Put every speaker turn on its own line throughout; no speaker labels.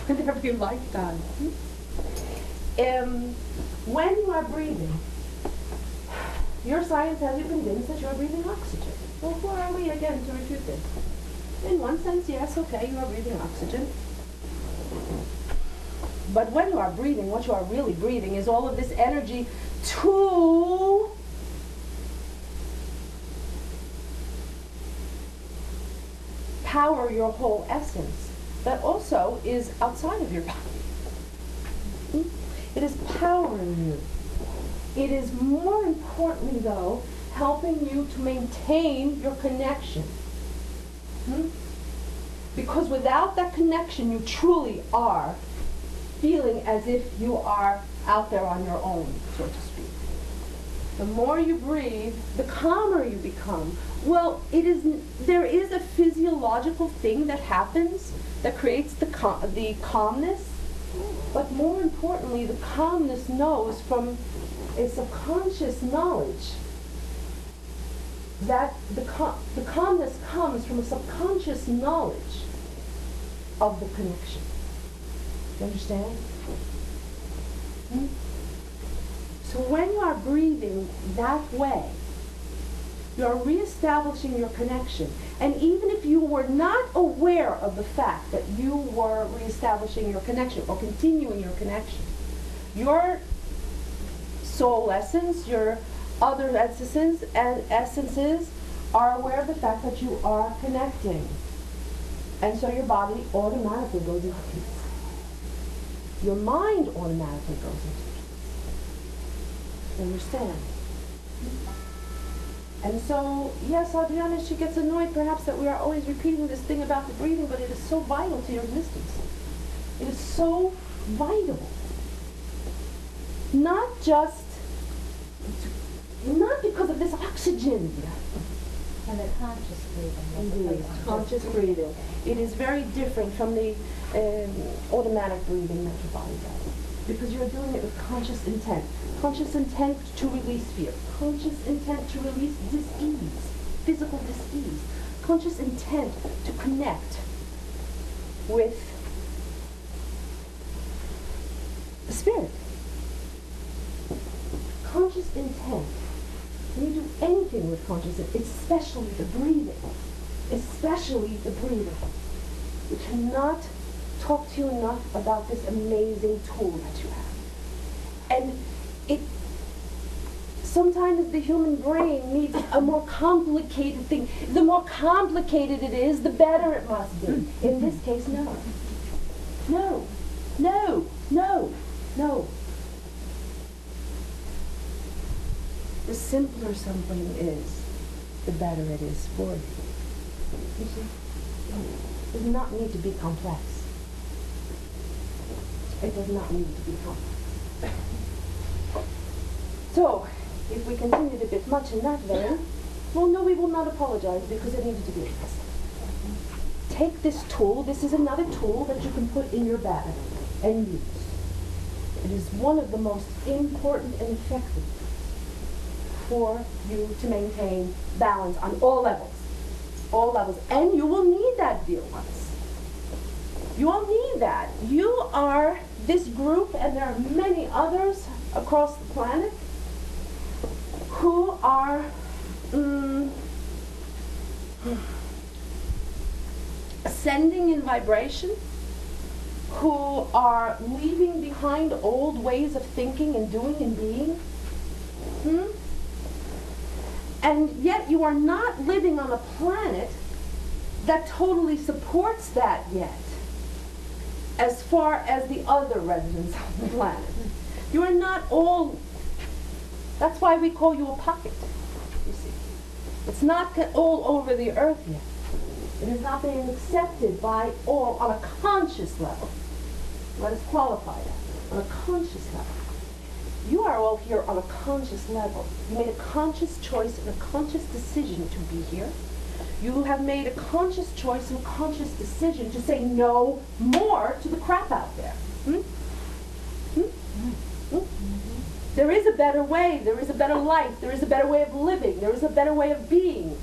in every lifetime. When you are breathing, your science has you convinced that you are breathing oxygen. Well, who are we again to refute this? In one sense, yes, okay, you are breathing oxygen. But when you are breathing, what you are really breathing is all of this energy to power your whole essence that also is outside of your body. It is powering you. It is more importantly, though, helping you to maintain your connection. Because without that connection, you truly are feeling as if you are out there on your own, so to speak. The more you breathe, the calmer you become. Well, there is a physiological thing that happens that creates the calmness, but more importantly, the calmness knows from a subconscious knowledge that the calmness comes from a subconscious knowledge of the connection. You understand? So when you are breathing that way, you are reestablishing your connection. And even if you were not aware of the fact that you were reestablishing your connection or continuing your connection, your soul essence, your other essences are aware of the fact that you are connecting. And so your body automatically goes into peace. Your mind automatically goes into peace. Understand? And so, yes, Adriana, she gets annoyed perhaps that we are always repeating this thing about the breathing, but it is so vital to your existence. It is so vital. Not because of this oxygen.
And the conscious breathing.
Indeed, conscious breathing. It is very different from the automatic breathing that your body does. Because you're doing it with conscious intent. Conscious intent to release fear. Conscious intent to release dis-ease, physical dis-ease. Conscious intent to connect with the spirit. Conscious intent. When you do anything with consciousness, especially the breathing, we cannot talk to you enough about this amazing tool that you have. And sometimes the human brain needs a more complicated thing. The more complicated it is, the better it must be. In this case, no. No. No. No. No. The simpler something is, the better it is for you. You see? It does not need to be complex. It does not need to be complex. So, if we continued a bit much in that vein, well, no, we will not apologize because it needed to be addressed. Take this tool. This is another tool that you can put in your bag and use. It is one of the most important and effective for you to maintain balance on all levels. All levels. And you will need that, dear ones. You will need that. You are this group, and there are many others across the planet who are ascending in vibration, who are leaving behind old ways of thinking and doing and being. And yet you are not living on a planet that totally supports that yet, as far as the other residents of the planet. You are not all, that's why we call you a pocket, you see. It's not all over the earth yet. It is not being accepted by all on a conscious level. Let us qualify that, on a conscious level. You are all here on a conscious level. You made a conscious choice and a conscious decision to be here. You have made a conscious choice and a conscious decision to say no more to the crap out there. There is a better way. There is a better life. There is a better way of living. There is a better way of being.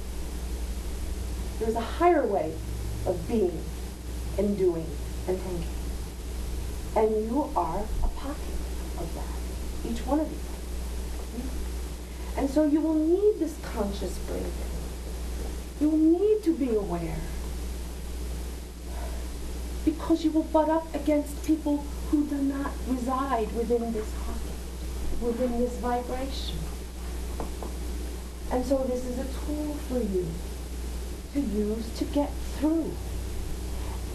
There is a higher way of being and doing and thinking. And you are a pocket of that, each one of you. And so you will need this conscious breathing. You will need to be aware. Because you will butt up against people who do not reside within this pocket, within this vibration. And so this is a tool for you to use to get through.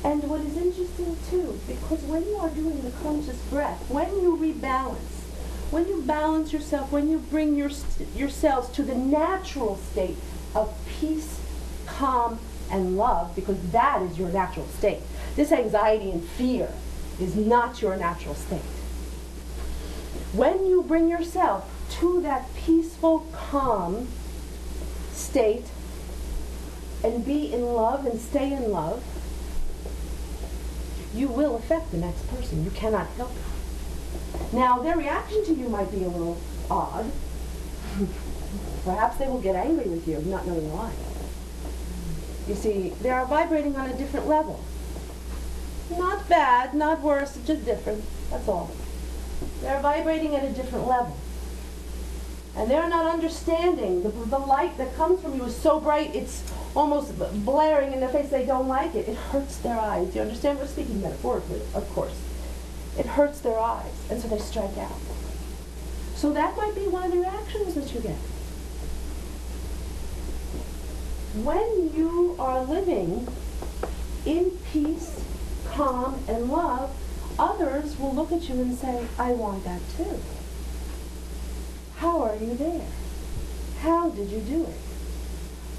And what is interesting too, because when you are doing the conscious breath, when you rebalance, when you balance yourself, when you bring yourselves to the natural state of peace, calm, and love, because that is your natural state. This anxiety and fear is not your natural state. When you bring yourself to that peaceful, calm state and be in love and stay in love, you will affect the next person. You cannot help it. Now, their reaction to you might be a little odd. Perhaps they will get angry with you, not knowing why. You see, they are vibrating on a different level. Not bad, not worse, just different. That's all. They're vibrating at a different level. And they're not understanding. The light that comes from you is so bright, it's almost blaring in their face. They don't like it. It hurts their eyes. You understand? We're speaking metaphorically, of course. It hurts their eyes, and so they strike out. So that might be one of the reactions that you get. When you are living in peace, calm, and love, others will look at you and say, I want that too. How are you there? How did you do it?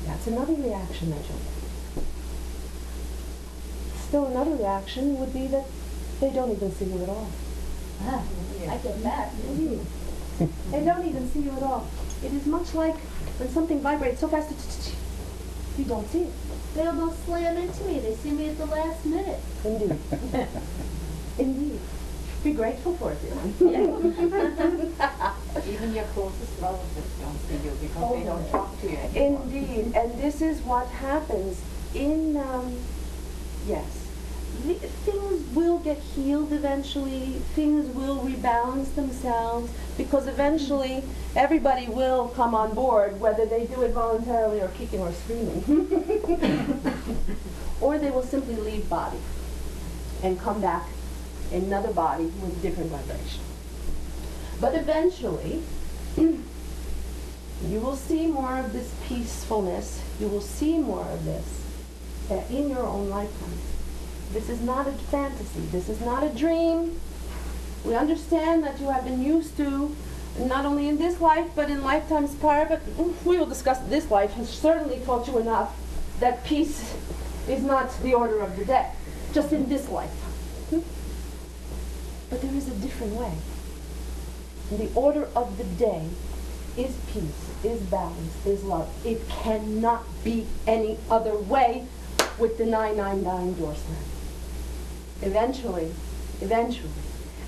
That's another reaction that you'll get. Still another reaction would be that they don't even see you at all.
Ah, I get that.
Indeed. They don't even see you at all. It is much like when something vibrates so fast, you don't see it.
They'll slam into me. They see me at the last minute.
Indeed. Indeed. Be grateful for it, dear.
Even your closest relatives don't see you because they don't talk to you anymore.
Indeed. And this is what happens in, yes. Things will get healed eventually. Things will rebalance themselves because eventually everybody will come on board, whether they do it voluntarily or kicking or screaming. Or they will simply leave body and come back in another body with different vibration. But eventually, you will see more of this peacefulness. You will see more of this in your own lifetime. This is not a fantasy. This is not a dream. We understand that you have been used to, not only in this life, but in lifetimes prior, but we will discuss this life has certainly taught you enough that peace is not the order of the day, just in this lifetime. But there is a different way. And the order of the day is peace, is balance, is love. It cannot be any other way with the 999 door slam. Eventually.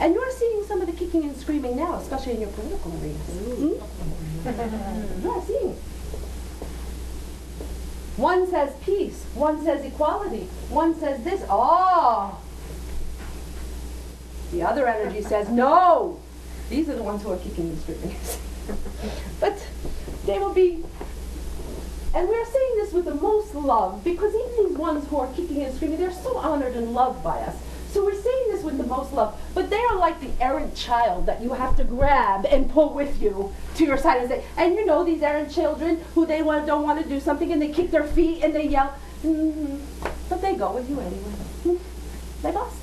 And you're seeing some of the kicking and screaming now, especially in your political arenas. You are seeing it. One says peace, one says equality, one says this. Oh! The other energy says no! These are the ones who are kicking and screaming. But they will be, and we're saying this with the most love, because even these ones who are kicking and screaming, they're so honored and loved by us. So we're saying this with the most love, but they are like the errant child that you have to grab and pull with you to your side and say, and you know these errant children who they don't want to do something and they kick their feet and they yell, but they go with you anyway. Like us.